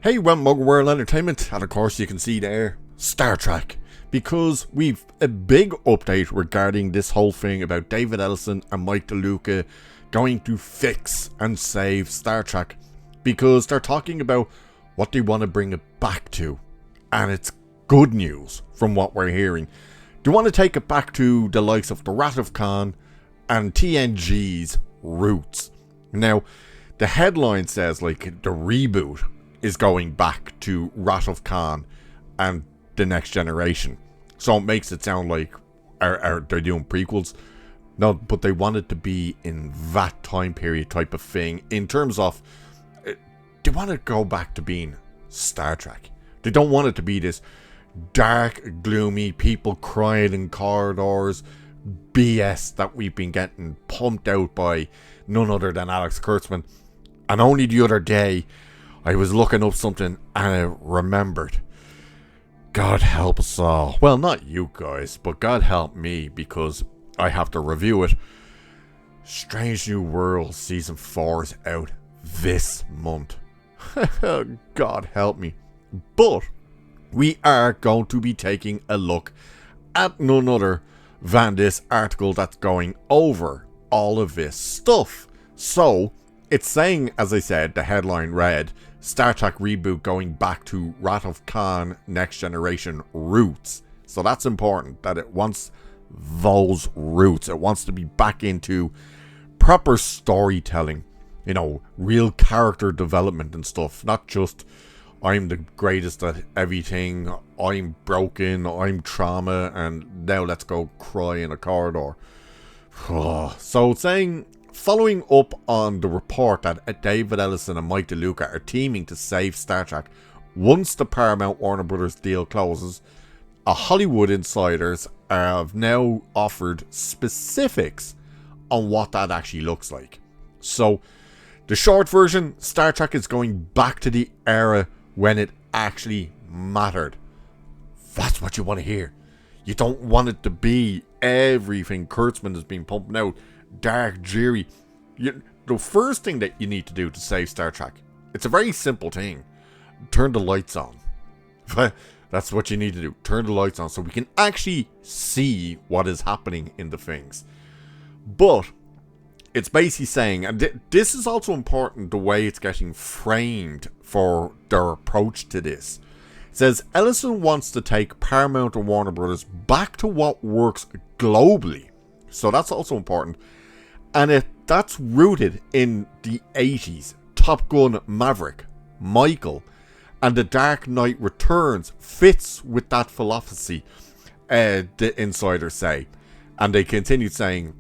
Hey, Mug World Entertainment, and of course you can see there, Star Trek. Because we've a big update regarding this whole thing about David Ellison and Mike DeLuca going to fix and save Star Trek. Because they're talking about what they want to bring it back to. And it's good news from what we're hearing. They want to take it back to the likes of the Wrath of Khan and TNG's roots. Now, the headline says like the reboot is going back to Wrath of Khan and the Next Generation. So it makes it sound like are they're doing prequels. No, but they want it to be in that time period type of thing. In terms of, they want to go back to being Star Trek. They don't want it to be this dark, gloomy, people crying in corridors BS that we've been getting pumped out by none other than Alex Kurtzman. And only the other day, I was looking up something and I remembered. God help us all. Well, not you guys, but God help me because I have to review it. Strange New Worlds Season 4 is out this month. God help me. But we are going to be taking a look at none other than this article that's going over all of this stuff. So, it's saying, as I said, the headline read, Star Trek reboot going back to Wrath of Khan Next Generation roots. So that's important, that it wants those roots. It wants to be back into proper storytelling. You know, real character development and stuff. Not just, I'm the greatest at everything, I'm broken, I'm trauma, and now let's go cry in a corridor. So it's saying, following up on the report that David Ellison and Mike DeLuca are teaming to save Star Trek once the Paramount Warner Brothers deal closes, Hollywood insiders have now offered specifics on what that actually looks like. So, the short version, Star Trek is going back to the era when it actually mattered. That's what you want to hear. You don't want it to be everything Kurtzman has been pumping out. Dark, dreary. The first thing that you need to do to save Star Trek, it's a very simple thing. Turn the lights on. That's what you need to do. Turn the lights on so we can actually see what is happening in the things. But it's basically saying, and this is also important, the way it's getting framed for their approach to this. It says, Ellison wants to take Paramount and Warner Brothers back to what works globally. So that's also important. And that's rooted in the 80s. Top Gun Maverick, Michael, and The Dark Knight Returns fits with that philosophy, the insiders say. And they continued saying,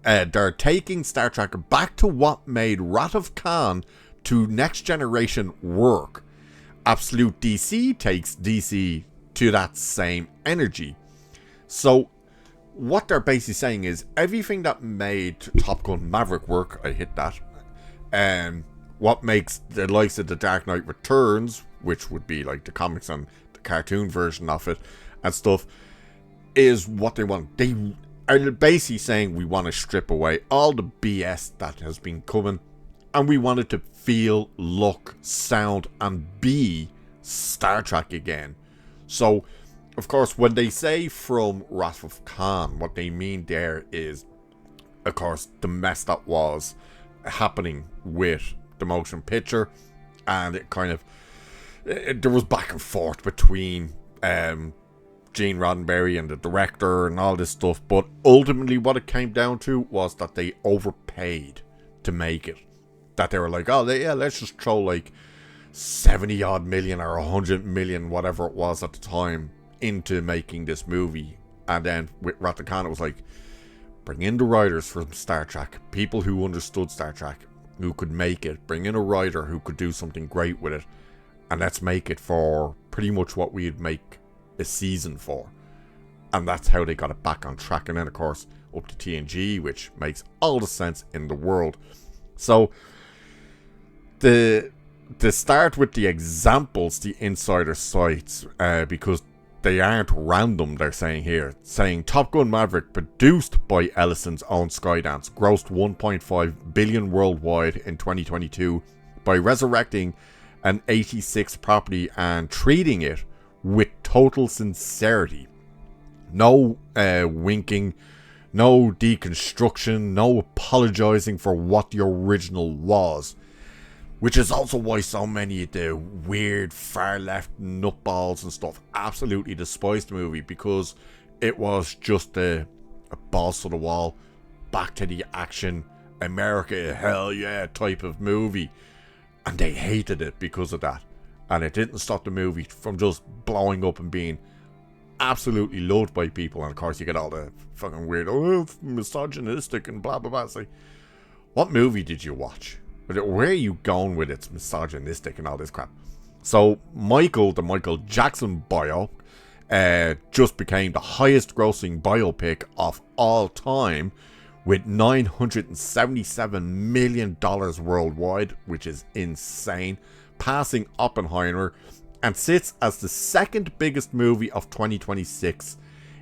they're taking Star Trek back to what made Wrath of Khan to Next Generation work. Absolute DC takes DC to that same energy. So what they're basically saying is everything that made Top Gun Maverick work, I hit that, and what makes the likes of The Dark Knight Returns, which would be like the comics and the cartoon version of it and stuff, is what they want. They are basically saying we want to strip away all the BS that has been coming and we want it to feel, look, sound and be Star Trek again. So of course, when they say from Wrath of Khan, what they mean there is, of course, the mess that was happening with the motion picture, and it kind of, there was back and forth between Gene Roddenberry and the director and all this stuff, but ultimately what it came down to was that they overpaid to make it. That they were like, oh, yeah, let's just throw like 70 odd million or 100 million, whatever it was at the time, into making this movie. And then with Wrath of Khan, it was like, bring in the writers from Star Trek, people who understood Star Trek, who could make it, bring in a writer who could do something great with it, and let's make it for pretty much what we'd make a season for. And that's how they got it back on track. And then of course up to TNG, which makes all the sense in the world. So the start with the examples, the insider sites, because they aren't random, they're saying here. Saying Top Gun Maverick, produced by Ellison's own Skydance, grossed $1.5 billion worldwide in 2022 by resurrecting an 86 property and treating it with total sincerity. No winking, no deconstruction, no apologizing for what the original was. Which is also why so many of the weird far left nutballs and stuff absolutely despise the movie, because it was just a balls to the wall, back to the action, America, hell yeah type of movie. And they hated it because of that. And it didn't stop the movie from just blowing up and being absolutely loved by people. And of course you get all the fucking weird, misogynistic and blah blah blah. It's like, what movie did you watch? Where are you going with it's misogynistic and all this crap? So Michael, the Michael Jackson bio, just became the highest grossing biopic of all time, with $977 million worldwide, which is insane, passing Oppenheimer, and sits as the second biggest movie of 2026.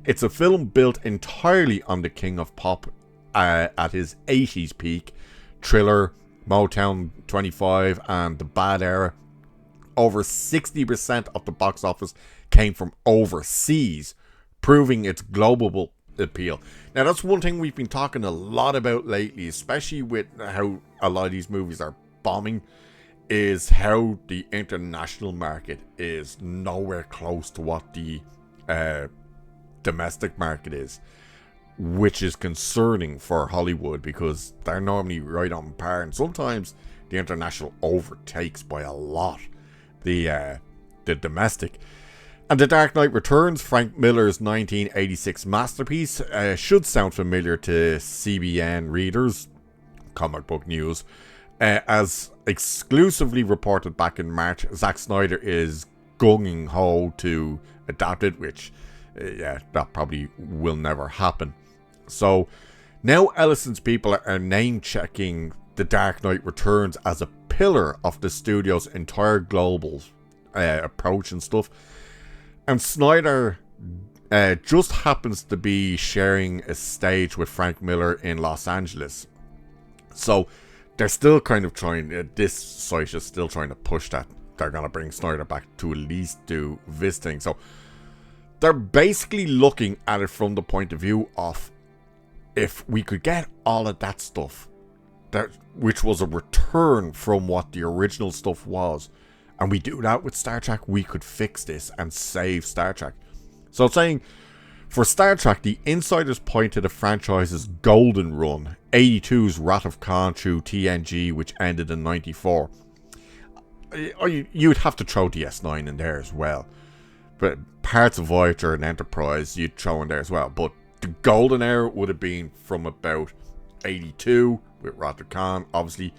It's a film built entirely on the king of pop at his 80s peak, Thriller, Motown 25 and the Bad Era. Over 60% of the box office came from overseas, proving its global appeal. Now that's one thing we've been talking a lot about lately, especially with how a lot of these movies are bombing, is how the international market is nowhere close to what the domestic market is, which is concerning for Hollywood, because they're normally right on par, and sometimes the international overtakes by a lot the domestic. And The Dark Knight Returns, Frank Miller's 1986 masterpiece, should sound familiar to CBN readers, comic book news. As exclusively reported back in March, Zack Snyder is gung-ho to adapt it, which, that probably will never happen. So now Ellison's people are name-checking The Dark Knight Returns as a pillar of the studio's entire global approach and stuff. And Snyder just happens to be sharing a stage with Frank Miller in Los Angeles. So they're still kind of trying, this site is still trying to push that they're going to bring Snyder back to at least do visiting. So they're basically looking at it from the point of view of, if we could get all of that stuff, which was a return from what the original stuff was, and we do that with Star Trek, we could fix this and save Star Trek. So it's saying, for Star Trek, the insiders point to the franchise's golden run, 82's Wrath of Khan through TNG, which ended in 94. You'd have to throw DS9 in there as well. But parts of Voyager and Enterprise, you'd throw in there as well. But the golden era would have been from about 82, with Wrath of Khan, obviously.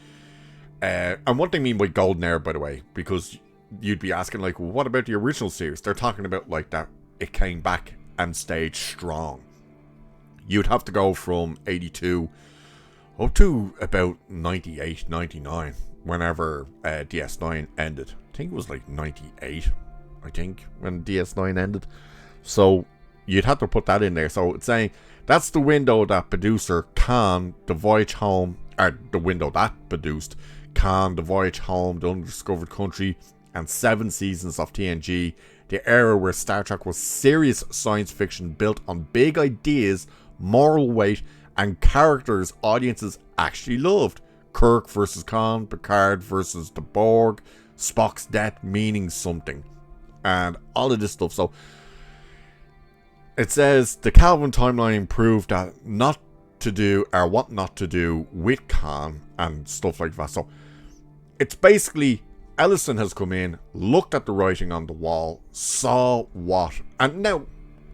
And what they mean by golden era, by the way, because you'd be asking, like, well, what about the original series? They're talking about, like, that it came back and stayed strong. You'd have to go from 82 up to about 98, 99, whenever DS9 ended. I think it was like 98, when DS9 ended. So you'd have to put that in there. So it's saying that's the window that producer Khan, The Voyage Home, or the window that produced Khan, The Voyage Home, The Undiscovered Country, and 7 seasons of TNG, the era where Star Trek was serious science fiction built on big ideas, moral weight, and characters audiences actually loved. Kirk versus Khan, Picard versus the Borg, Spock's death meaning something, and all of this stuff. So it says the Calvin timeline proved that what not to do with Khan and stuff like that. So it's basically Ellison has come in, looked at the writing on the wall, saw what, and now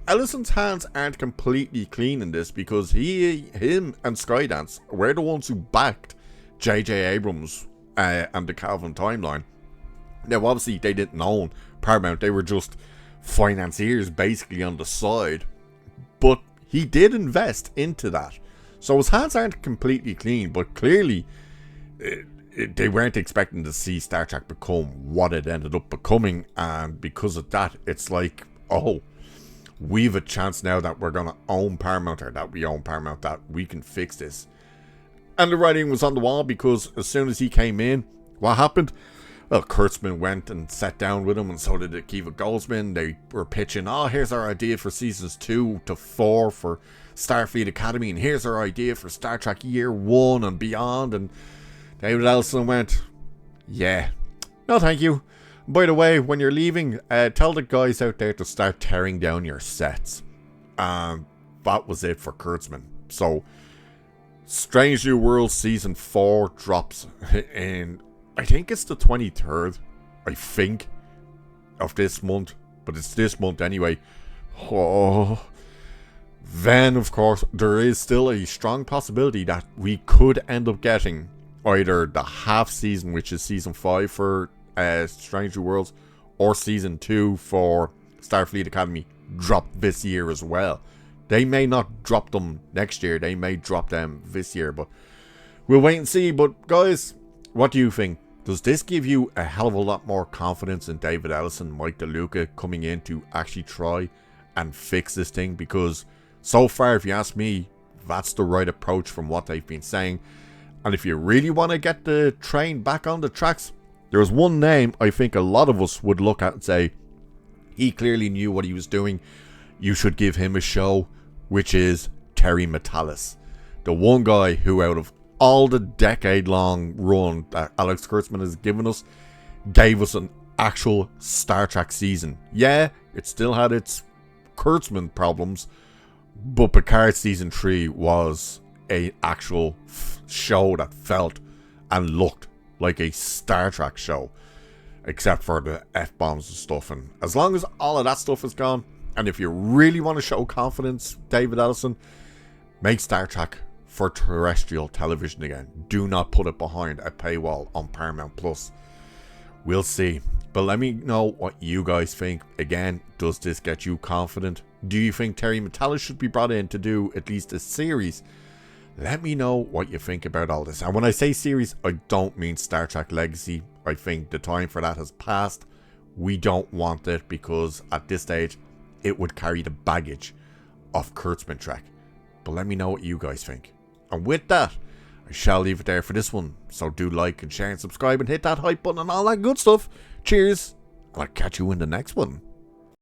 Ellison's hands aren't completely clean in this, because him and Skydance were the ones who backed J.J. Abrams and the Calvin timeline. Now obviously they didn't own Paramount, they were just financiers basically on the side, but he did invest into that. So his hands aren't completely clean, but clearly they weren't expecting to see Star Trek become what it ended up becoming, and because of that, it's like, oh, we've a chance now that we're going to own Paramount, or that we own Paramount, that we can fix this. And the writing was on the wall, because as soon as he came in, what happened? Well, Kurtzman went and sat down with him, and so did Akiva Goldsman. They were pitching, oh, here's our idea for seasons 2 to 4 for Starfleet Academy, and here's our idea for Star Trek Year 1 and beyond. And David Ellison went, yeah, no thank you. By the way, when you're leaving, tell the guys out there to start tearing down your sets. That was it for Kurtzman. So, Strange New Worlds Season 4 drops in, I think it's the 23rd, I think, of this month. But it's this month anyway. Oh. Then, of course, there is still a strong possibility that we could end up getting either the half season, which is Season 5 for Strange New Worlds, or Season 2 for Starfleet Academy dropped this year as well. They may not drop them next year, they may drop them this year, but we'll wait and see. But guys, what do you think? Does this give you a hell of a lot more confidence in David Ellison, Mike DeLuca coming in to actually try and fix this thing? Because so far, if you ask me, that's the right approach from what they've been saying. And if you really want to get the train back on the tracks, there's one name I think a lot of us would look at and say, he clearly knew what he was doing. You should give him a show, which is Terry Matalas. The one guy who, out of all the decade-long run that Alex Kurtzman has given us, gave us an actual Star Trek season. Yeah, it still had its Kurtzman problems, but Picard Season 3 was an actual show that felt and looked like a Star Trek show, except for the F-bombs and stuff. And as long as all of that stuff is gone, and if you really want to show confidence, David Ellison, make Star Trek for terrestrial television again. Do not put it behind a paywall on Paramount Plus. We'll see. But let me know what you guys think. Again, does this get you confident? Do you think Terry Matalas should be brought in to do at least a series? Let me know what you think about all this. And when I say series, I don't mean Star Trek Legacy. I think the time for that has passed. We don't want it because at this stage, it would carry the baggage of Kurtzman Trek. But let me know what you guys think. And with that, I shall leave it there for this one. So do like and share and subscribe and hit that hype button and all that good stuff. Cheers. And I'll catch you in the next one.